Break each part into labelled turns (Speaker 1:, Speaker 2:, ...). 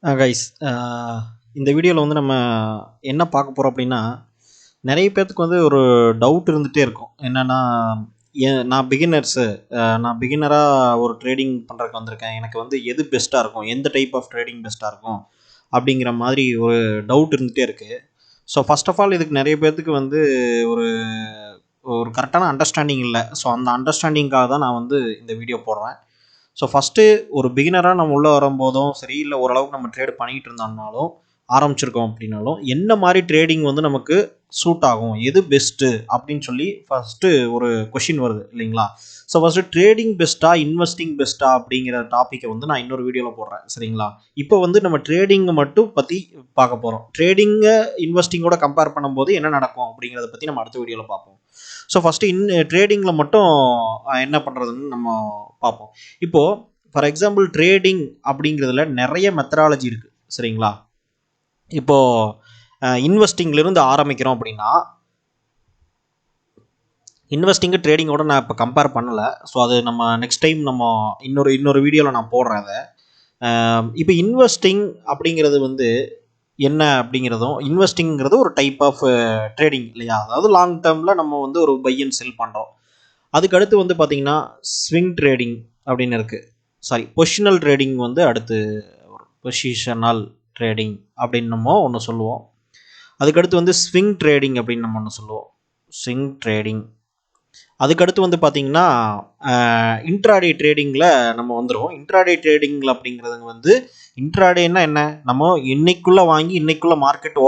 Speaker 1: Guys இந்த வீடியோவில் வந்து நம்ம என்ன பார்க்க போகிறோம் அப்படின்னா, நிறைய பேர்த்துக்கு வந்து ஒரு டவுட் இருந்துகிட்டே இருக்கும். என்னென்னா, நான் பிகினராக ஒரு ட்ரேடிங் பண்ணுறதுக்கு வந்திருக்கேன். எனக்கு வந்து எது பெஸ்ட்டாக இருக்கும், எந்த டைப் ஆஃப் ட்ரேடிங் பெஸ்ட்டாக இருக்கும் அப்படிங்கிற மாதிரி ஒரு டவுட் இருந்துகிட்டே இருக்குது. ஸோ ஃபர்ஸ்ட் ஆஃப் ஆல் இதுக்கு நிறைய பேர்த்துக்கு வந்து ஒரு ஒரு கரெக்டான அண்டர்ஸ்டாண்டிங் இல்லை. ஸோ அந்த அண்டர்ஸ்டாண்டிங்காக தான் நான் வந்து இந்த வீடியோ போடுறேன். ஸோ ஃபஸ்ட்டு ஒரு பிகினராக நம்ம உள்ளே வரும்போதும் சரி, இல்லை ஓரளவுக்கு நம்ம ட்ரேட் பண்ணிகிட்டு இருந்தோம்னாலும், ஆரம்பிச்சிருக்கோம் அப்படின்னாலும், என்ன மாதிரி ட்ரேடிங் வந்து நமக்கு சூட் ஆகும், எது பெஸ்ட்டு அப்படின்னு சொல்லி ஃபஸ்ட்டு ஒரு கொஷின் வருது இல்லைங்களா? ஸோ ஃபஸ்ட்டு ட்ரேடிங் பெஸ்ட்டா, இன்வெஸ்டிங் பெஸ்ட்டா அப்படிங்கிற டாப்பிக்கை வந்து நான் இன்னொரு வீடியோவில் போடுறேன், சரிங்களா? இப்போ வந்து நம்ம ட்ரேடிங்கை மட்டும் பற்றி பார்க்க போகிறோம். ட்ரேடிங்கை இன்வெஸ்டிங்கோட கம்பேர் பண்ணும்போது என்ன நடக்கும் அப்படிங்கிறத பற்றி நம்ம அடுத்த வீடியோவில் பார்ப்போம். ஸோ ஃபஸ்ட்டு ட்ரேடிங்கில் மட்டும் என்ன பண்ணுறதுன்னு நம்ம பார்ப்போம். இப்போது ஃபார் எக்ஸாம்பிள் ட்ரேடிங் அப்படிங்கிறதுல நிறைய மெத்தடாலஜி இருக்குது, சரிங்களா? இப்போது இன்வெஸ்டிங்லேருந்து ஆரம்பிக்கிறோம் அப்படின்னா, இன்வெஸ்டிங்கு ட்ரேடிங்கோட நான் இப்போ கம்பேர் பண்ணலை. ஸோ அது நம்ம நெக்ஸ்ட் டைம் நம்ம இன்னொரு வீடியோவில் நான் போடுறேன் அதை. இப்போ இன்வெஸ்டிங் அப்படிங்கிறது வந்து என்ன அப்படிங்கிறதும், இன்வெஸ்டிங்கிறது ஒரு டைப் ஆஃப் ட்ரேடிங் இல்லையா? அதாவது லாங் டேர்மில் நம்ம வந்து ஒரு பை அண்ட் செல் பண்ணுறோம். அதுக்கடுத்து வந்து பார்த்திங்கன்னா ஸ்விங் ட்ரேடிங் அப்படின்னு இருக்குது. பொசிஷனல் ட்ரேடிங் வந்து அடுத்து ஒரு பொசிஷனல் ட்ரேடிங் அப்படின்னு நம்ம ஒன்று சொல்லுவோம். அதுக்கடுத்து வந்து ஸ்விங் ட்ரேடிங் அப்படின்னு நம்ம ஒன்று சொல்லுவோம், ஸ்விங் ட்ரேடிங். அதுக்கடுத்து வந்து பார்த்திங்கன்னா இன்ட்ராடே ட்ரேடிங்கில் நம்ம வந்துடுவோம். இன்ட்ராடே ட்ரேடிங்கில் அப்படிங்கிறது வந்து, இன்ட்ராடேன்னா என்ன, நம்ம இன்னைக்குள்ளே வாங்கி இன்னைக்குள்ளே மார்க்கெட்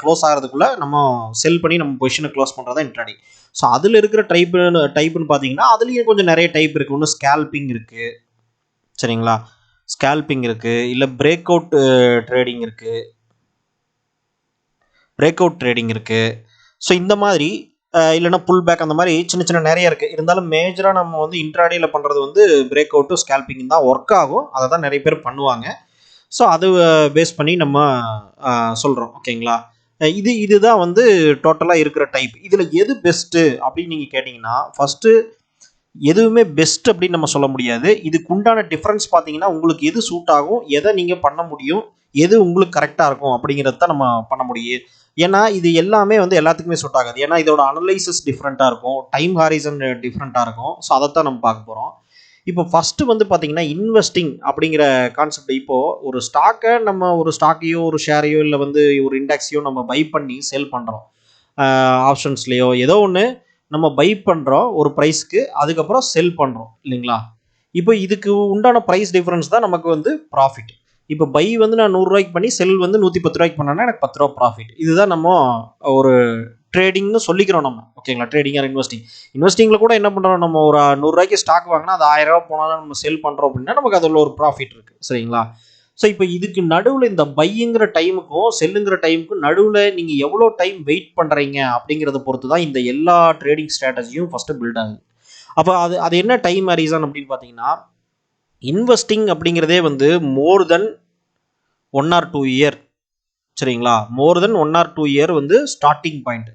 Speaker 1: க்ளோஸ் ஆகிறதுக்குள்ளே நம்ம செல் பண்ணி நம்ம பொசிஷனை க்ளோஸ் பண்ணுறதா இன்ட்ராடே. ஸோ அதில் இருக்கிற டைப்புன்னு பார்த்தீங்கன்னா, அதுலேயும் கொஞ்சம் நிறைய டைப் இருக்குது. ஒன்று ஸ்கேல்பிங் இருக்குது, சரிங்களா? ஸ்கேல்பிங் இருக்குது, இல்லை பிரேக் அவுட் ட்ரேடிங் இருக்குது, ஸோ இந்த மாதிரி இல்லைனா புல் பேக், அந்த மாதிரி சின்ன சின்ன நிறைய இருக்குது. இருந்தாலும் மேஜராக நம்ம வந்து இன்ட்ராடேயில் பண்ணுறது வந்து பிரேக் அவுட்டு ஸ்கேல்பிங் தான் ஒர்க் ஆகும். அதை தான் நிறைய பேர் பண்ணுவாங்க. ஸோ அது பேஸ் பண்ணி நம்ம சொல்கிறோம், ஓகேங்களா? இதுதான் வந்து டோட்டலாக இருக்கிற டைப். இதில் எது பெஸ்ட்டு அப்படின்னு நீங்கள் கேட்டிங்கன்னா, ஃபஸ்ட்டு எதுவுமே பெஸ்ட் அப்படின்னு நம்ம சொல்ல முடியாது. இதுக்கு உண்டான டிஃப்ரென்ஸ் பார்த்தீங்கன்னா, உங்களுக்கு எது சூட் ஆகும், எதை நீங்கள் பண்ண முடியும், எது உங்களுக்கு கரெக்டாக இருக்கும் அப்படிங்கிறது தான் நம்ம பண்ண முடியும். ஏன்னா இது எல்லாமே வந்து எல்லாத்துக்குமே சூட் ஆகாது. ஏன்னா இதோட அனலைசிஸ் டிஃப்ரெண்ட்டாக இருக்கும், டைம் ஹாரிசன் டிஃப்ரெண்ட்டாக இருக்கும். ஸோ அதைத்தான் நம்ம பார்க்க போகிறோம். இப்போ ஃபஸ்ட்டு வந்து பார்த்திங்கன்னா, இன்வெஸ்டிங் அப்படிங்கிற கான்செப்ட். இப்போது ஒரு ஸ்டாக்கை நம்ம ஒரு ஸ்டாக்கையோ ஒரு ஷேரையோ இல்லை வந்து ஒரு இண்டெக்ஸையோ நம்ம பை பண்ணி சேல் பண்ணுறோம். ஆப்ஷன்ஸ்லேயோ ஏதோ ஒன்று நம்ம பை பண்ணுறோம் ஒரு ப்ரைஸ்க்கு, அதுக்கப்புறம் செல் பண்ணுறோம் இல்லைங்களா? இப்போ இதுக்கு உண்டான ப்ரைஸ் டிஃப்ரென்ஸ் தான் நமக்கு வந்து ப்ராஃபிட். இப்போ பை வந்து நான் 100 ரூபாய்க்கு பண்ணி செல் வந்து 110 ரூபாய்க்கு பண்ணேன்னா எனக்கு 10 ரூபா ப்ராஃபிட். இதுதான் நம்ம ஒரு ட்ரேடிங்னு சொல்லிக்கிறோம் நம்ம, ஓகேங்களா? ட்ரேடிங் ஆர் இன்வெஸ்டிங்கில் கூட என்ன பண்ணுறோம், நம்ம ஒரு 100 ரூபாய்க்கு ஸ்டாக் வாங்கினா அது 1000 ரூபா போனாலும் நம்ம செல் பண்ணுறோம் அப்படின்னா நமக்கு அதில் ஒரு ப்ராஃபிட் இருக்குது, சரிங்களா? ஸோ இப்போ இதுக்கு நடுவில் இந்த பைங்கிற டைமுக்கும் செல்லுங்கிற டைமுக்கும் நடுவில் நீங்கள் எவ்வளோ டைம் வெயிட் பண்ணுறீங்க அப்படிங்கிறத பொறுத்து தான் இந்த எல்லா ட்ரேடிங் ஸ்ட்ராட்டஜியும் ஃபஸ்ட்டு பில்ட் ஆகுது. அப்போ அது என்ன டைம் ஹாரிசன் அப்படின்னு பார்த்தீங்கன்னா, இன்வெஸ்டிங் அப்படிங்கிறதே வந்து மோர் தென் 1 or 2 இயர், சரிங்களா? மோர் தென் 1 or 2 இயர் வந்து ஸ்டார்டிங் பாயிண்ட்.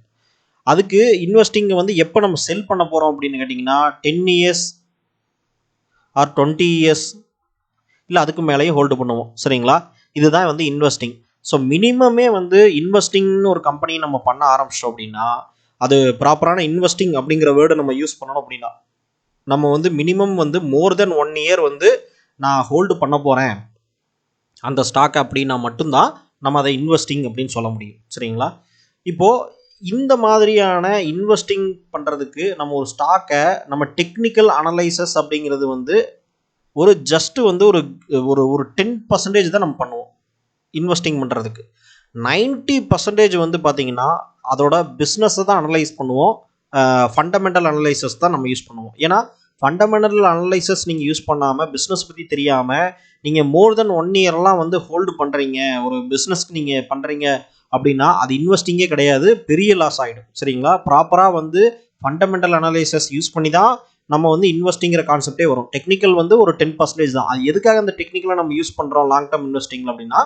Speaker 1: அதுக்கு இன்வெஸ்டிங் வந்து எப்போ நம்ம செல் பண்ண போகிறோம் அப்படின்னு கேட்டிங்கன்னா, 10 இயர்ஸ் ஆர் 20 இயர்ஸ் இல்லை அதுக்கு மேலேயும் ஹோல்டு பண்ணுவோம், சரிங்களா? இதுதான் வந்து இன்வெஸ்டிங். ஸோ மினிமமே வந்து இன்வெஸ்டிங்னு ஒரு கம்பெனி நம்ம பண்ண ஆரம்பிச்சிட்டோம் அப்படின்னா, அது ப்ராப்பரான இன்வெஸ்டிங் அப்படிங்கிற வேர்டை நம்ம யூஸ் பண்ணணும் அப்படின்னா, நம்ம வந்து மினிமம் வந்து மோர் தென் 1 இயர் வந்து நான் ஹோல்டு பண்ண போகிறேன் அந்த ஸ்டாக் அப்படின்னா மட்டும்தான் நம்ம அதை இன்வெஸ்டிங் அப்படின்னு சொல்ல முடியும், சரிங்களா? இப்போது இந்த மாதிரியான இன்வெஸ்டிங் பண்ணுறதுக்கு நம்ம ஒரு ஸ்டாக்கை நம்ம டெக்னிக்கல் அனலைசஸ் அப்படிங்கிறது வந்து ஒரு ஜஸ்ட்டு வந்து ஒரு ஒரு ஒரு 10% தான் நம்ம பண்ணுவோம் இன்வெஸ்டிங் பண்ணுறதுக்கு. 90% வந்து பார்த்திங்கன்னா அதோட பிஸ்னஸை தான் அனலைஸ் பண்ணுவோம். ஃபண்டமெண்டல் அனலைசஸ் தான் நம்ம யூஸ் பண்ணுவோம். ஏன்னா ஃபண்டமெண்டல் அனலைசஸ் நீங்கள் யூஸ் பண்ணாமல், பிஸ்னஸ் பற்றி தெரியாமல் நீங்கள் மோர் தென் 1 இயர்லாம் வந்து ஹோல்டு பண்ணுறீங்க, ஒரு பிஸ்னஸ்க்கு நீங்கள் பண்ணுறீங்க அப்படின்னா அது இன்வெஸ்டிங்கே கிடையாது, பெரிய லாஸ் ஆகிடும், சரிங்களா? ப்ராப்பராக வந்து ஃபண்டமெண்டல் அனலைசஸ் யூஸ் பண்ணி தான் நம்ம வந்து இன்வெஸ்டிங்கிற கான்செப்டே வரும். டெக்னிக்கல் வந்து ஒரு 10% தான். அது எதுக்காக அந்த டெக்னிக்கலை நம்ம யூஸ் பண்ணுறோம் லாங் டேர்ம் இன்வெஸ்டிங்கில் அப்படின்னா,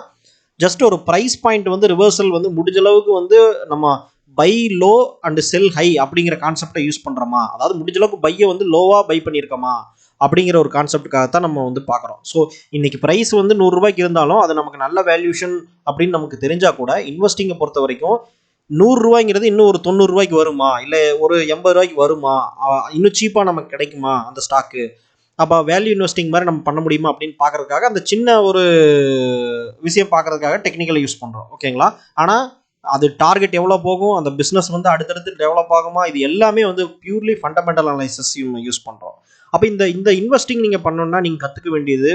Speaker 1: ஜஸ்ட் ஒரு ப்ரைஸ் பாயிண்ட் வந்து ரிவர்சல் வந்து முடிஞ்ச அளவுக்கு வந்து நம்ம buy low and sell high அப்படிங்கிற கான்செப்டை யூஸ் பண்ணுறோமா, அதாவது முடிஞ்ச அளவுக்கு பையை வந்து லோவாக பை பண்ணியிருக்கோமா, அப்படிங்கிற ஒரு கான்செப்டுக்காகத்தான் நம்ம வந்து பார்க்குறோம். ஸோ இன்னைக்கு ப்ரைஸ் வந்து 100 ரூபாய்க்கு இருந்தாலும் அது நமக்கு நல்ல வேல்யூஷன் அப்படின்னு நமக்கு தெரிஞ்சால் கூட இன்வெஸ்டிங்கை பொறுத்த வரைக்கும் 100 ரூபாய்ங்கிறது இன்னும் ஒரு 90 ரூபாய்க்கு வருமா, இல்லை ஒரு 80 ரூபாய்க்கு வருமா, இன்னும் சீப்பாக நமக்கு கிடைக்குமா அந்த ஸ்டாக்கு, அப்போ வேல்யூ இன்வெஸ்டிங் மாதிரி நம்ம பண்ண முடியுமா அப்படின்னு பார்க்கறதுக்காக அந்த சின்ன ஒரு விஷயம் பார்க்கறதுக்காக டெக்னிக்கலை யூஸ் பண்ணுறோம். ஓகேங்களா? ஆனால் அது டார்கெட் எவ்வளோ போகும், அந்த பிஸ்னஸ் வந்து அடுத்தடுத்து டெவலப் ஆகுமா, இது எல்லாமே வந்து பியூர்லி ஃபண்டமெண்டல் அனலைசிஸ் யூஸ் பண்ணுறோம். அப்போ இந்த இன்வெஸ்டிங் நீங்கள் பண்ணணும்னா நீங்கள் கற்றுக்க வேண்டியது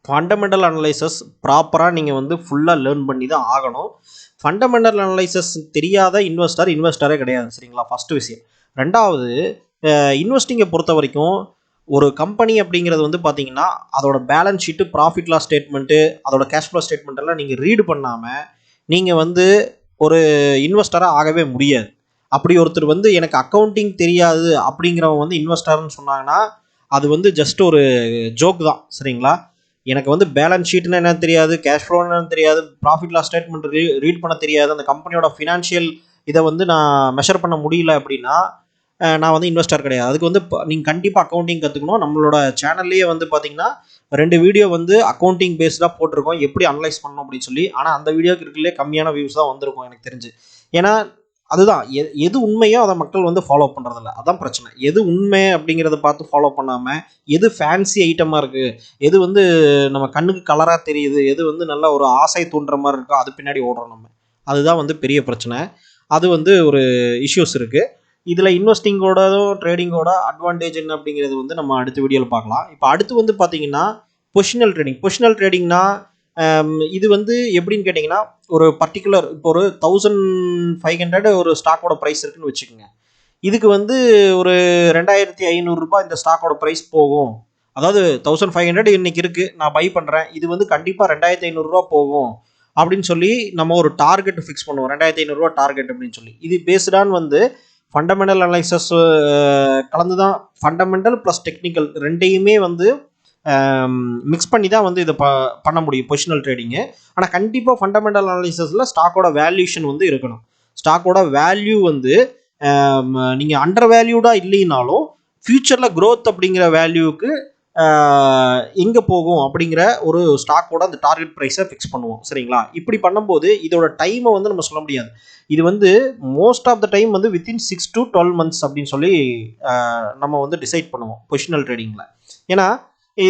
Speaker 1: ஃபண்டமெண்டல் அனலைசஸ் ப்ராப்பராக நீங்கள் வந்து ஃபுல்லாக லேர்ன் பண்ணி தான் ஆகணும். ஃபண்டமெண்டல் அனலைசஸ் தெரியாத இன்வெஸ்டரே கிடையாது. சரிங்களா? ஃபஸ்ட்டு விஷயம். ரெண்டாவது, இன்வெஸ்டிங்கை பொறுத்த வரைக்கும் ஒரு கம்பெனி அப்படிங்கிறது வந்து பார்த்தீங்கன்னா அதோட balance sheet, profit loss statement, அதோட கேஷ் ஃப்ளோ ஸ்டேட்மெண்ட் எல்லாம் நீங்கள் ரீடு பண்ணாமல் நீங்கள் வந்து ஒரு இன்வெஸ்டராக ஆகவே முடியாது. அப்படி ஒருத்தர் வந்து எனக்கு அக்கௌண்டிங் தெரியாது அப்படிங்கிறவங்க வந்து இன்வெஸ்டர்னு சொன்னாங்கன்னா அது வந்து ஜஸ்ட் ஒரு ஜோக் தான். சரிங்களா? எனக்கு வந்து பேலன்ஸ் ஷீட்னு என்னன்னு தெரியாது, கேஷ் ஃப்ளோன்னு என்னன்னு தெரியாது, ப்ராஃபிட் லாஸ் ஸ்டேட்மெண்ட் ரீட் பண்ண தெரியாது, அந்த கம்பெனியோட ஃபினான்ஷியல் இதை வந்து நான் மெஷர் பண்ண முடியல அப்படின்னா நான் வந்து இன்வெஸ்டர் கிடையாது. அதுக்கு வந்து நீங்கள் கண்டிப்பாக அக்கௌண்டிங் கற்றுக்கணும். நம்மளோட சேனல்லையே வந்து பார்த்தீங்கன்னா 2 வீடியோ வந்து அக்கௌண்டிங் பேஸ்டாக போட்டிருக்கோம், எப்படி அனலைஸ் பண்ணணும் அப்படின்னு சொல்லி. ஆனால் அந்த வீடியோக்கு இருக்கிறதுலே கம்மியான வியூஸ் தான் வந்திருக்கும் எனக்கு தெரிஞ்சு. ஏன்னா அதுதான் எது உண்மையோ அதை மக்கள் வந்து ஃபாலோ பண்ணுறதில்ல. அதான் பிரச்சனை. எது உண்மை அப்படிங்கிறத பார்த்து ஃபாலோ பண்ணாமல் எது ஃபேன்சி ஐட்டமாக இருக்குது, எது வந்து நம்ம கண்ணுக்கு கலராக தெரியுது, எது வந்து நல்லா ஒரு ஆசை தூண்டுற மாதிரி இருக்கோ அது பின்னாடி ஓடுறோம் நம்ம. அதுதான் வந்து பெரிய பிரச்சனை. அது வந்து ஒரு இஷ்யூஸ் இருக்குது. இதில் இன்வெஸ்டிங்கோடதும் ட்ரேடிங்கோட அட்வான்டேஜ் என்ன அப்படிங்கிறது வந்து நம்ம அடுத்த வீடியோவில் பார்க்கலாம். இப்போ அடுத்து வந்து பார்த்தீங்கன்னா பொசிஷனல் ட்ரேடிங்னா இது வந்து எப்படின்னு கேட்டிங்கன்னா ஒரு பர்டிகுலர் இப்போ ஒரு 1500 ஒரு ஸ்டாக்கோட ப்ரைஸ் இருக்குன்னு வச்சுக்கோங்க. இதுக்கு வந்து ஒரு 2500 ரூபாய் இந்த ஸ்டாக்கோட ப்ரைஸ் போகும். அதாவது 1500 இன்னைக்கு இருக்குது, நான் பை பண்ணுறேன், இது வந்து கண்டிப்பாக 2500 ரூபா போகும் அப்படின்னு சொல்லி நம்ம ஒரு டார்கெட் ஃபிக்ஸ் பண்ணுவோம். 2500 ரூபா டார்கெட் அப்படின்னு சொல்லி. இது பேஸ்டான் வந்து ஃபண்டமெண்டல் அனலைசஸ் கலந்து தான், ஃபண்டமெண்டல் ப்ளஸ் டெக்னிக்கல் ரெண்டையுமே வந்து மிக்ஸ் பண்ணி தான் வந்து இதை பண்ண முடியும் பொசிஷனல் ட்ரேடிங்கு. ஆனால் கண்டிப்பாக ஃபண்டமெண்டல் அனலைசஸில் ஸ்டாக்கோட வேல்யூஷன் வந்து இருக்கணும். ஸ்டாக்கோட வேல்யூ வந்து நீங்கள் அண்டர் வேல்யூடாக இல்லைனாலும் ஃப்யூச்சரில் க்ரோத் அப்படிங்கிற வேல்யூவுக்கு எங்கே போகும் அப்படிங்கிற ஒரு ஸ்டாக்கோட அந்த டார்கெட் ப்ரைஸை ஃபிக்ஸ் பண்ணுவோம். சரிங்களா? இப்படி பண்ணும்போது இதோட டைமை வந்து நம்ம சொல்ல முடியாது. இது வந்து மோஸ்ட் ஆஃப் த டைம் வந்து வித்தின் 6 to 12 months அப்படின்னு சொல்லி நம்ம வந்து டிசைட் பண்ணுவோம் பொசிஷனல் ட்ரேடிங்கில். ஏன்னா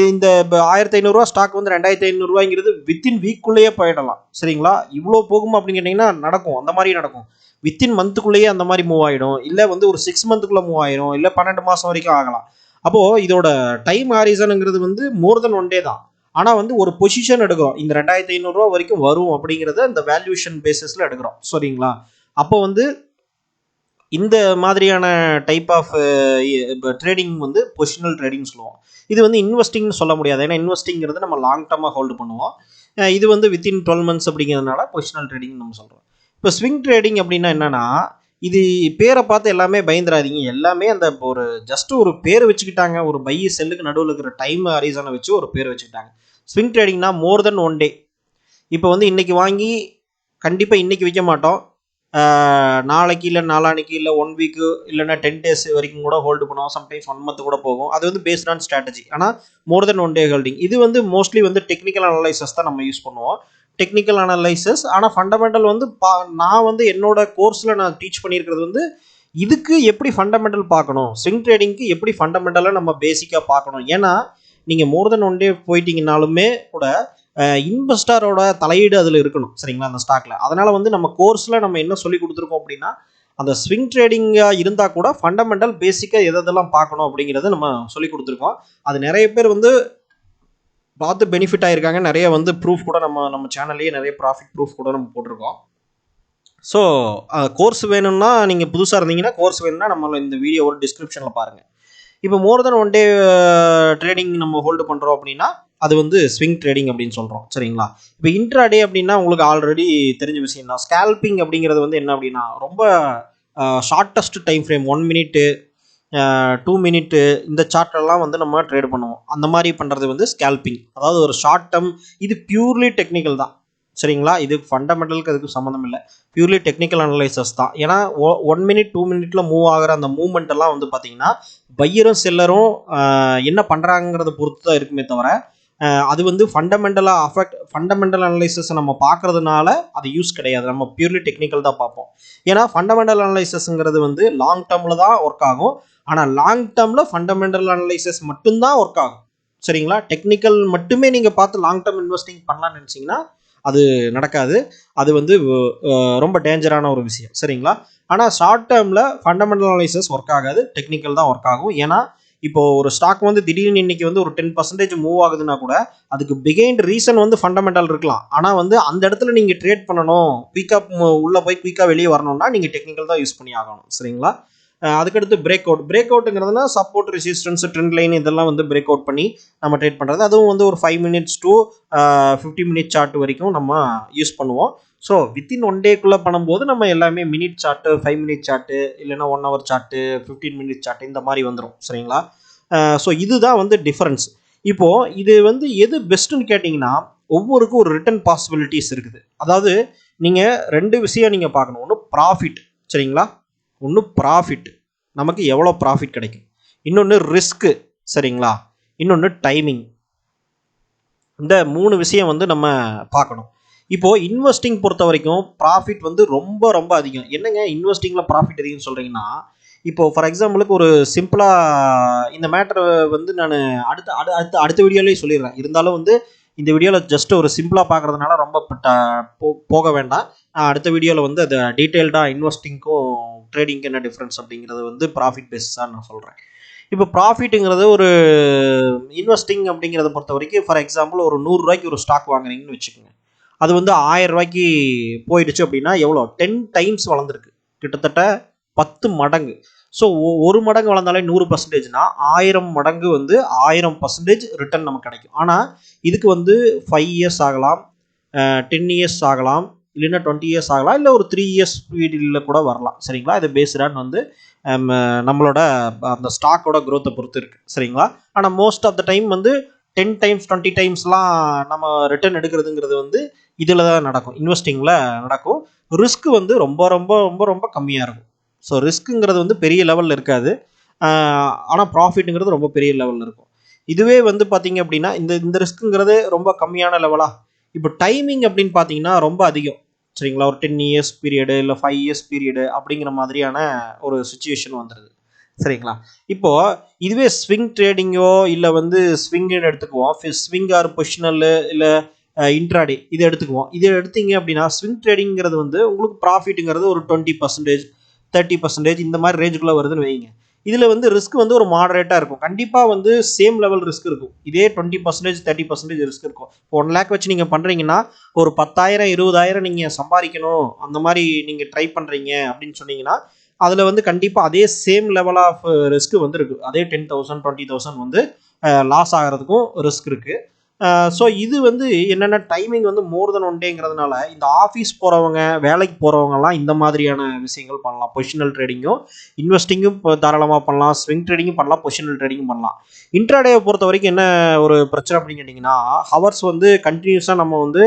Speaker 1: இந்த 1500 ரூபா ஸ்டாக் வந்து 2500 ரூபாய்ங்கிறது வித்தின் வீக்குள்ளேயே போயிடலாம். சரிங்களா? இவ்வளோ போகுமா அப்படின்னு கேட்டிங்கன்னா நடக்கும், அந்த மாதிரி நடக்கும். வித்தின் மந்த்துக்குள்ளேயே அந்த மாதிரி மூவ் ஆகிடும், இல்லை வந்து ஒரு 6 மந்த்துக்குள்ளே மூவ் ஆகிடும், இல்லை 12 மாதம் வரைக்கும் ஆகலாம். அப்போது இதோட டைம் ஹாரிசனுங்கிறது வந்து மோர் தென் 1 day தான். ஆனால் வந்து ஒரு பொசிஷன் எடுக்கிறோம், இந்த 2500 ரூபா வரைக்கும் வரும் அப்படிங்கிறத இந்த வேல்யூஷன் பேசிஸில் எடுக்கிறோம். சரிங்களா? அப்போ வந்து இந்த மாதிரியான டைப் ஆஃப் ட்ரேடிங் வந்து பொசிஷனல் ட்ரேடிங் சொல்லுவோம். இது வந்து இன்வெஸ்டிங்னு சொல்ல முடியாது, ஏன்னா இன்வெஸ்டிங்கிறது நம்ம லாங் டர்மாக ஹோல்டு பண்ணுவோம். இது வந்து வித்தின் 12 months அப்படிங்கிறதுனால பொசிஷனல் ட்ரேடிங் நம்ம சொல்கிறோம். இப்போ ஸ்விங் ட்ரேடிங் அப்படின்னா என்னன்னா, இது பேரை பார்த்து எல்லாமே பயந்துடாதீங்க. எல்லாமே அந்த ஒரு ஜஸ்ட் ஒரு பேர் வச்சுக்கிட்டாங்க, ஒரு பை செல்லுக்கு நடுவில் இருக்கிற டைம் ஹாரிசனை வச்சு ஒரு பேர் வச்சுக்கிட்டாங்க. ஸ்விங் ட்ரேடிங்னா மோர் தென் 1 day. இப்போ வந்து இன்றைக்கி வாங்கி கண்டிப்பாக இன்றைக்கி விற்க மாட்டோம், நாளைக்கு இல்லை நாளானிக்கு இல்லை 1 week இல்லைன்னா 10 days வரைக்கும் கூட ஹோல்டு பண்ணுவோம். சம்டைம்ஸ் 1 month கூட போகும். அது வந்து பேஸ்ட் ஆன் ஸ்ட்ராட்டஜி. ஆனால் மோர் தென் 1 day ஹோல்டிங். இது வந்து மோஸ்ட்லி வந்து டெக்னிக்கல் அனலைசஸ் தான் நம்ம யூஸ் பண்ணுவோம். Technical analysis. ஆனால் ஃபண்டமெண்டல் வந்து நான் வந்து என்னோட கோர்ஸில் நான் டீச் பண்ணியிருக்கிறது வந்து இதுக்கு எப்படி ஃபண்டமெண்டல் பார்க்கணும், ஸ்விங் ட்ரேடிங்க்கு எப்படி ஃபண்டமெண்டலாக நம்ம பேசிக்காக பார்க்கணும். ஏன்னா நீங்கள் மோர் தென் 1 day போயிட்டீங்கனாலுமே கூட இன்வெஸ்டரோட தலையீடு அதில் இருக்கணும். சரிங்களா? அந்த ஸ்டாக்ல. அதனால் வந்து நம்ம கோர்ஸில் நம்ம என்ன சொல்லி கொடுத்துருக்கோம் அப்படின்னா, அந்த ஸ்விங் ட்ரேடிங்காக இருந்தால் கூட ஃபண்டமெண்டல் பேசிக்காக எதெல்லாம் பார்க்கணும் அப்படிங்கிறத நம்ம சொல்லி கொடுத்துருக்கோம். அது நிறைய பேர் வந்து பார்த்து பெனிஃபிட் ஆகிருக்காங்க. நிறைய வந்து ப்ரூஃப் கூட நம்ம சேனல்லையே நிறைய ப்ராஃபிட் ப்ரூஃப் கூட நம்ம போட்டிருக்கோம். ஸோ கோர்ஸ் வேணும்னா, நீங்கள் புதுசாக இருந்தீங்கன்னா கோர்ஸ் வேணும்னா நம்மள இந்த வீடியோவோட டிஸ்கிரிப்ஷனில் பாருங்கள். இப்போ மோர் தென் 1 day ட்ரேடிங் நம்ம ஹோல்டு பண்ணுறோம் அப்படின்னா அது வந்து ஸ்விங் ட்ரேடிங் அப்படின்னு சொல்கிறோம். சரிங்களா? இப்போ இன்ட்ராடே அப்படின்னா உங்களுக்கு ஆல்ரெடி தெரிஞ்ச விஷயம் தான். ஸ்கேல்பிங் அப்படிங்கிறது வந்து என்ன அப்படின்னா ரொம்ப shortest time frame, 1 minute 2 minute இந்த சார்ட்டெல்லாம் வந்து நம்ம ட்ரேட் பண்ணுவோம். அந்த மாதிரி பண்ணுறது வந்து ஸ்கேல்பிங். அதாவது ஒரு ஷார்ட் டேர்ம், இது பியூர்லி டெக்னிக்கல் தான். சரிங்களா? இது ஃபண்டமெண்டலுக்கு அதுக்கு சம்மந்தம் இல்லை, பியூர்லி டெக்னிக்கல் அனலைசஸ் தான். ஏன்னா 1 மினிட் 2 மினிட்ல மூவ் ஆகிற அந்த மூவ்மெண்ட் எல்லாம் வந்து பார்த்தீங்கன்னா பையரும் செல்லரும் என்ன பண்ணுறாங்கிறத பொறுத்து தான் இருக்குமே தவிர அது வந்து ஃபண்டமெண்டல் அனலைசஸ் நம்ம பார்க்கறதுனால அது யூஸ் கிடையாது. நம்ம பியூர்லி டெக்னிக்கல் தான் பார்ப்போம். ஏன்னா ஃபண்டமெண்டல் அனலைசஸ்ங்கிறது வந்து லாங் டேர்மில் தான் ஒர்க் ஆகும். ஆனால் லாங் டேர்மில் ஃபண்டமெண்டல் அனலைசஸ் மட்டும்தான் ஒர்க் ஆகும். சரிங்களா? டெக்னிக்கல் மட்டுமே நீங்கள் பார்த்து லாங் டேர்ம் இன்வெஸ்டிங் பண்ணலாம்னு நினச்சிங்கன்னா அது நடக்காது. அது வந்து ரொம்ப டேஞ்சரான ஒரு விஷயம். சரிங்களா? ஆனால் ஷார்ட் டேர்மில் ஃபண்டமெண்டல் அனலைசஸ் ஒர்க் ஆகாது, டெக்னிக்கல் தான் ஒர்க் ஆகும். ஏன்னா இப்போ ஒரு ஸ்டாக் வந்து திடீர்னு இன்னைக்கு வந்து ஒரு 10% மூவ் ஆகுதுன்னா கூட அதுக்கு பிகைண்ட் ரீசன் வந்து ஃபண்டமெண்டல் இருக்கலாம். ஆனால் வந்து அந்த இடத்துல நீங்கள் ட்ரேட் பண்ணணும், குயிக்காக உள்ளே போய் குயிக்காக வெளியே வரணும்னா நீங்கள் டெக்னிக்கல் தான் யூஸ் பண்ணி ஆகணும். சரிங்களா? அதுக்கடுத்து பிரேக் அவுட்டுங்கிறதுனா சப்போர்ட், ரெசிஸ்டன்ஸ், ட்ரெண்ட் லைன் இதெல்லாம் வந்து பிரேக் அவுட் பண்ணி நம்ம ட்ரேட் பண்ணுறது. அதுவும் வந்து ஒரு 5 மினிட்ஸ் to 50 மினிட் சார்ட் வரைக்கும் நம்ம யூஸ் பண்ணுவோம். ஸோ வித்தின் 1 டேக்குள்ளே பண்ணும்போது நம்ம எல்லாமே மினிட் சார்ட்டு, 5 மினிட் சார்ட்டு, இல்லைன்னா 1 ஹவர் சார்ட்டு, 15 மினிட் சார்ட்டு இந்த மாதிரி வந்துடும். சரிங்களா? ஸோ இதுதான் வந்து டிஃபரன்ஸ். இப்போது இது வந்து எது பெஸ்ட்டுன்னு கேட்டிங்கன்னா ஒவ்வொருக்கும் ஒரு ரிட்டர்ன் பாசிபிலிட்டிஸ் இருக்குது. அதாவது நீங்கள் 2 விஷயம் நீங்கள் பார்க்கணும். ஒன்று ப்ராஃபிட். சரிங்களா? ஒன்று ப்ராஃபிட், நமக்கு எவ்வளோ ப்ராஃபிட் கிடைக்கும். இன்னொன்று ரிஸ்க்கு. சரிங்களா? இன்னொன்று டைமிங். இந்த 3 விஷயம் வந்து நம்ம பார்க்கணும். இப்போது இன்வெஸ்டிங் பொறுத்த வரைக்கும் ப்ராஃபிட் வந்து ரொம்ப ரொம்ப அதிகம். என்னங்க இன்வெஸ்டிங்கில் ப்ராஃபிட் அதிகம்னு சொல்கிறீங்கன்னா, இப்போது ஃபார் எக்ஸாம்பிளுக்கு ஒரு சிம்பிளாக இந்த மேட்டரை வந்து நான் அடுத்த வீடியோலேயே சொல்லிடுறேன். இருந்தாலும் வந்து இந்த வீடியோவில் ஜஸ்ட் ஒரு சிம்பிளாக பார்க்குறதுனால ரொம்ப போக வேண்டாம். அடுத்த வீடியோவில் வந்து அதை டீட்டெயில்டாக இன்வெஸ்டிங்க்கும் ட்ரேடிங்க்கு என்ன டிஃப்ரென்ஸ் அப்படிங்கிறது வந்து ப்ராஃபிட் பேஸாக நான் சொல்கிறேன். இப்போ ப்ராஃபிட்டுங்கிறது ஒரு இன்வெஸ்டிங் அப்படிங்கிறத பொறுத்த வரைக்கும் ஃபார் எக்ஸாம்பிள் ஒரு 100 ரூபாய்க்கு ஒரு ஸ்டாக் வாங்குறீங்கன்னு வச்சுக்கோங்க. அது வந்து 1000 ரூபாய்க்கு போயிடுச்சு அப்படின்னா எவ்வளோ 10 டைம்ஸ் வளர்ந்துருக்கு, கிட்டத்தட்ட 10 மடங்கு. ஸோ 1 மடங்கு வளர்ந்தாலே 100%னா 1000 மடங்கு வந்து 1000% ரிட்டர்ன் நமக்கு கிடைக்கும். ஆனால் இதுக்கு வந்து 5 இயர்ஸ் ஆகலாம், 10 இயர்ஸ் ஆகலாம், இல்லைன்னா 20 இயர்ஸ் ஆகலாம், இல்லை ஒரு 3 இயர்ஸ் பீரியடில் கூட வரலாம். சரிங்களா? இது பேஸ்டான் வந்து நம்மளோட அந்த ஸ்டாக்கோட க்ரோத்தை பொறுத்து இருக்குது. சரிங்களா? ஆனால் மோஸ்ட் ஆஃப் த டைம் வந்து 10 டைம்ஸ் 20 டைம்ஸ்லாம் நம்ம ரிட்டர்ன் எடுக்கிறதுங்கிறது வந்து இதில் தான் நடக்கும், இன்வெஸ்டிங்கில் நடக்கும். ரிஸ்க் வந்து ரொம்ப ரொம்ப ரொம்ப ரொம்ப கம்மியாக இருக்கும். ஸோ ரிஸ்க்குங்கிறது வந்து பெரிய லெவலில் இருக்காது, ஆனால் ப்ராஃபிட்டுங்கிறது ரொம்ப பெரிய லெவலில் இருக்கும். இதுவே வந்து பார்த்தீங்க அப்படின்னா இந்த ரிஸ்க்குங்கிறது ரொம்ப கம்மியான லெவலாக. இப்போ டைமிங் அப்படின்னு பார்த்தீங்கன்னா ரொம்ப அதிகம். சரிங்களா? ஒரு 10 இயர்ஸ் பீரியடு இல்லை 5 இயர்ஸ் பீரியடு அப்படிங்கிற மாதிரியான ஒரு சுச்சுவேஷன் வந்துடுது. சரிங்களா? இப்போது இதுவே ஸ்விங் ட்ரேடிங்கோ இல்லை வந்து ஸ்விங்குன்னு எடுத்துக்குவோம். ஸ்விங் ஆர் பொசிஷனல் இல்லை இன்ட்ராடே இதை எடுத்துக்குவோம். இதை எடுத்தீங்க அப்படின்னா ஸ்விங் ட்ரேடிங்கிறது வந்து உங்களுக்கு ப்ராஃபிட்டுங்கிறது ஒரு 20%, 30% இந்த மாதிரி ரேஞ்சுக்குள்ளே வருதுன்னு வைங்க. இதில் வந்து ரிஸ்க் வந்து ஒரு மாடரேட்டாக இருக்கும். கண்டிப்பாக வந்து சேம் லெவல் ரிஸ்க் இருக்கும். இதே 20%, 30% ரிஸ்க் இருக்கும். 1 லேக் வச்சு நீங்கள் பண்ணுறீங்கன்னா ஒரு 10,000, 20,000 நீங்கள் சம்பாதிக்கணும் அந்த மாதிரி நீங்கள் ட்ரை பண்ணுறீங்க அப்படின்னு சொன்னீங்கன்னா அதில் வந்து கண்டிப்பாக அதே சேம் லெவல் ஆஃப் ரிஸ்க் வந்து இருக்குது. அதே 10,000, 20,000 வந்து லாஸ் ஆகிறதுக்கும் ரிஸ்க் இருக்குது. ஸோ இது வந்து என்னென்ன டைமிங் வந்து மோர் தென் 1 டேங்கிறதுனால இந்த ஆஃபீஸ் போகிறவங்க, வேலைக்கு போகிறவங்கலாம் இந்த மாதிரியான விஷயங்கள் பண்ணலாம். பொசிஷனல் ட்ரேடிங்கும் இன்வெஸ்டிங்கும் இப்போ தாராளமாக பண்ணலாம், ஸ்விங் ட்ரேடிங்கும் பண்ணலாம், பொசிஷனல் ட்ரேடிங்கும் பண்ணலாம். இன்ட்ராடேவை பொறுத்த வரைக்கும் என்ன ஒரு பிரச்சனை அப்படின்னு கேட்டிங்கன்னா ஹவர்ஸ் வந்து கண்டினியூஸாக நம்ம வந்து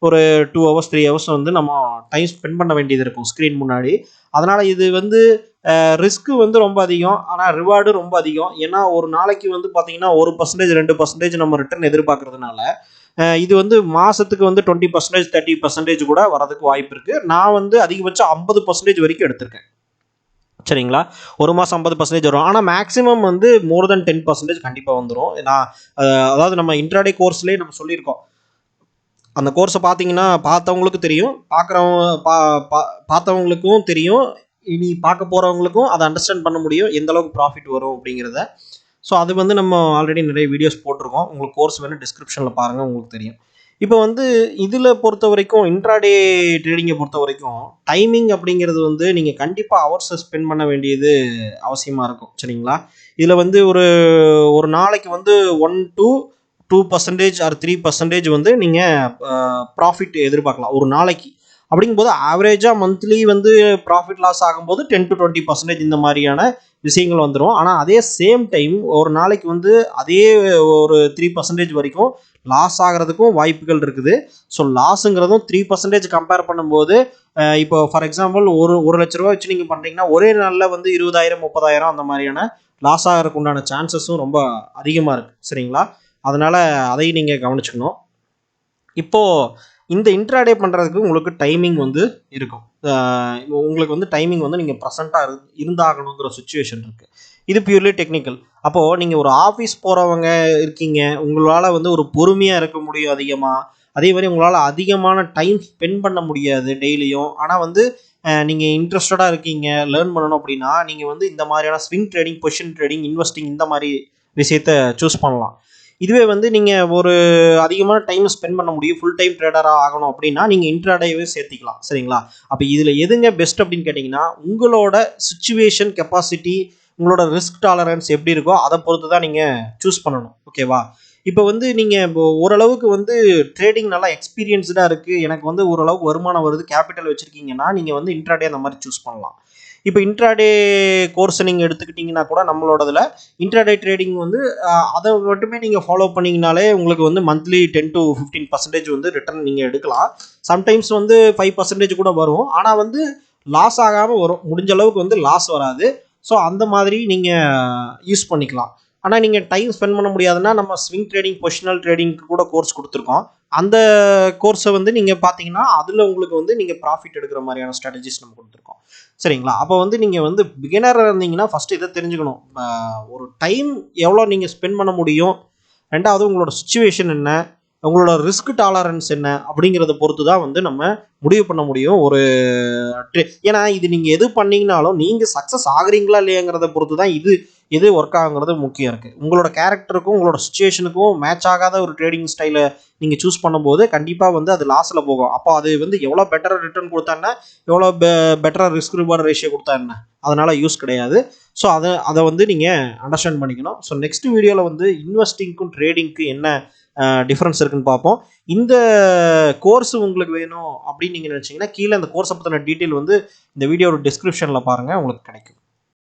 Speaker 1: ஒரு 2 ஹவர்ஸ் 3 ஹவர்ஸ் வந்து நம்ம டைம் ஸ்பெண்ட் பண்ண வேண்டியது இருக்கும் ஸ்க்ரீன் முன்னாடி. அதனால் இது வந்து ரிஸ்க்கு வந்து ரொம்ப அதிகம், ஆனால் ரிவார்டு ரொம்ப அதிகம். ஏன்னா ஒரு நாளைக்கு வந்து பார்த்தீங்கன்னா 1%, 2% நம்ம ரிட்டர்ன் எதிர்பார்க்கறதுனால இது வந்து மாதத்துக்கு வந்து 20%, 30% கூட வரதுக்கு வாய்ப்பு இருக்குது. நான் வந்து அதிகபட்சம் 50% வரைக்கும் எடுத்திருக்கேன். சரிங்களா? ஒரு மாதம் 50% வரும். ஆனால் மேக்ஸிமம் வந்து மோர் தென் 10% கண்டிப்பாக வந்துடும். நான் அதாவது நம்ம இன்ட்ராடே கோர்ஸ்லேயே நம்ம சொல்லியிருக்கோம். அந்த கோர்ஸை பார்த்தீங்கன்னா பார்த்தவங்களுக்கு தெரியும், பார்த்தவங்களுக்கும் தெரியும், இனி பார்க்க போகிறவங்களுக்கும் அதை அண்டர்ஸ்டாண்ட் பண்ண முடியும் எந்த அளவுக்கு ப்ராஃபிட் வரும் அப்படிங்கிறத. ஸோ அது வந்து நம்ம ஆல்ரெடி நிறைய வீடியோஸ் போட்டிருக்கோம். உங்களுக்கு கோர்ஸ் வேணும் டிஸ்கிரிப்ஷனில் பாருங்கள், உங்களுக்கு தெரியும். இப்போ வந்து இதில் பொறுத்த வரைக்கும் இன்ட்ராடே ட்ரேடிங்கை பொறுத்த வரைக்கும் டைமிங் அப்படிங்கிறது வந்து நீங்கள் கண்டிப்பாக ஹவர்ஸை ஸ்பெண்ட் பண்ண வேண்டியது அவசியமாக இருக்கும். சரிங்களா? இதில் வந்து ஒரு நாளைக்கு வந்து 1 to 2% ஆர் 3% வந்து நீங்கள் ப்ராஃபிட் எதிர்பார்க்கலாம் ஒரு நாளைக்கு. அப்படிங்கும்போது ஆவரேஜாக மந்த்லி வந்து ப்ராஃபிட் லாஸ் ஆகும்போது 10 to 20% இந்த மாதிரியான விஷயங்கள் வந்துடும். ஆனால் அதே சேம் டைம் ஒரு நாளைக்கு வந்து அதே ஒரு 3% வரைக்கும் லாஸ் ஆகிறதுக்கும் வாய்ப்புகள் இருக்குது. ஸோ லாஸுங்கிறதும் 3% கம்பேர் பண்ணும்போது இப்போ ஃபார் எக்ஸாம்பிள் ஒரு லட்ச ரூபா வச்சு நீங்கள் பண்ணுறீங்கன்னா ஒரே நாளில் வந்து 20,000 30,000 அந்த மாதிரியான லாஸ் ஆகிறதுக்கு உண்டான சான்சஸும் ரொம்ப அதிகமாக இருக்குது. சரிங்களா? அதனால் அதையும் நீங்கள் கவனிச்சுக்கணும். இப்போது இந்த இன்ட்ராடே பண்ணுறதுக்கு உங்களுக்கு டைமிங் வந்து இருக்கும். உங்களுக்கு வந்து டைமிங் வந்து நீங்கள் ப்ரெசண்ட்டாக இருந்தாகணுங்கிற சுச்சுவேஷன் இருக்குது. இது பியூர்லி டெக்னிக்கல். அப்போது நீங்கள் ஒரு ஆஃபீஸ் போகிறவங்க இருக்கீங்க, உங்களால் வந்து ஒரு பொறுமையாக இருக்க முடியும் அதிகமாக. அதே மாதிரி உங்களால் அதிகமான டைம் ஸ்பெண்ட் பண்ண முடியாது டெய்லியும். ஆனால் வந்து நீங்கள் இன்ட்ரெஸ்டடாக இருக்கீங்க, லேர்ன் பண்ணணும் அப்படின்னா நீங்கள் வந்து இந்த மாதிரியான swing trading, position trading, investing இந்த மாதிரி விஷயத்தை சூஸ் பண்ணலாம். இதுவே வந்து நீங்கள் ஒரு அதிகமான டைம் ஸ்பெண்ட் பண்ண முடியும், ஃபுல் டைம் ட்ரேடராக ஆகணும் அப்படின்னா நீங்கள் இன்ட்ராடேவே சேர்த்திக்கலாம். சரிங்களா? அப்போ இதில் எதுங்க பெஸ்ட் அப்படின்னு கேட்டிங்கன்னா உங்களோட சுச்சுவேஷன், கெப்பாசிட்டி, உங்களோட ரிஸ்க் டாலரன்ஸ் எப்படி இருக்கோ அதை பொறுத்து தான் நீங்கள் சூஸ் பண்ணணும். ஓகேவா? இப்போ வந்து நீங்கள் இப்போ ஓரளவுக்கு வந்து ட்ரேடிங் நல்லா எக்ஸ்பீரியன்ஸ்டாக இருக்குது, எனக்கு வந்து ஓரளவுக்கு வருமானம் வருது, கேபிட்டல் வச்சுருக்கீங்கன்னா நீங்கள் வந்து இன்ட்ராடே அந்த மாதிரி சூஸ் பண்ணலாம். இப்போ இன்ட்ராடே கோர்ஸ் நீங்கள் எடுத்துக்கிட்டிங்கன்னா கூட நம்மளோடதில் இன்ட்ராடே ட்ரேடிங் வந்து அதை மட்டுமே நீங்கள் ஃபாலோ பண்ணிங்கனாலே உங்களுக்கு வந்து மந்த்லி 10 to 15% வந்து ரிட்டர்ன் நீங்கள் எடுக்கலாம். சம்டைம்ஸ் வந்து 5% கூட வரும். ஆனால் வந்து லாஸ் ஆகாமல் வரும். முடிஞ்ச அளவுக்கு வந்து லாஸ் வராது. ஸோ அந்த மாதிரி நீங்கள் யூஸ் பண்ணிக்கலாம். ஆனால் நீங்கள் டைம் ஸ்பெண்ட் பண்ண முடியாதுன்னா நம்ம ஸ்விங் ட்ரேடிங், பொசிஷனல் ட்ரேடிங்க்கு கூட கோர்ஸ் கொடுத்துருக்கோம். அந்த கோர்ஸை வந்து நீங்கள் பார்த்தீங்கன்னா அதில் உங்களுக்கு வந்து நீங்கள் ப்ராஃபிட் எடுக்கிற மாதிரியான ஸ்ட்ராட்டஜிஸ் நம்ம கொடுத்துருக்கோம். சரிங்களா? அப்போ வந்து நீங்கள் வந்து பிகினராக இருந்தீங்கன்னா ஃபஸ்ட்டு இதை தெரிஞ்சுக்கணும். ஒரு டைம் எவ்வளோ நீங்கள் ஸ்பெண்ட் பண்ண முடியும், ரெண்டாவது உங்களோட சுச்சுவேஷன் என்ன, உங்களோட ரிஸ்க் டாலரன்ஸ் என்ன அப்படிங்கிறத பொறுத்து தான் வந்து நம்ம முடிவு பண்ண முடியும். ஏன்னா இது நீங்கள் எது பண்ணீங்கனாலும் நீங்கள் சக்ஸஸ் ஆகுறீங்களா இல்லையாங்கிறத பொறுத்து தான் எது ஒர்க் ஆகுங்கிறது முக்கியம் இருக்குது. உங்களோட கேரக்டருக்கும் உங்களோட சுச்சுவேஷனுக்கும் மேட்ச் ஆகாத ஒரு ட்ரேடிங் ஸ்டைலை நீங்கள் சூஸ் பண்ணும்போது கண்டிப்பாக வந்து அது லாஸில் போகும். அப்போ அது வந்து எவ்வளோ பெட்டராக ரிட்டர்ன் கொடுத்தாங்கன்னா, எவ்வளோ பெட்டராக ரிஸ்க் ரிவார்டு ரேஷியோ கொடுத்தா என்ன, அதனால் யூஸ் கிடையாது. ஸோ அதை வந்து நீங்கள் அண்டர்ஸ்டாண்ட் பண்ணிக்கணும். ஸோ நெக்ஸ்ட் வீடியோவில் வந்து இன்வெஸ்டிங்க்கும் ட்ரேடிங்க்கும் என்ன டிஃப்ரென்ஸ் இருக்குன்னு பார்ப்போம். இந்த கோர்ஸ் உங்களுக்கு வேணும் அப்படின்னு நீங்கள் நினச்சிங்கன்னா கீழே அந்த கோர்ஸை பற்றின டீட்டெயில் வந்து இந்த வீடியோட டிஸ்கிரிப்ஷனில் பாருங்கள், உங்களுக்கு கிடைக்கும்.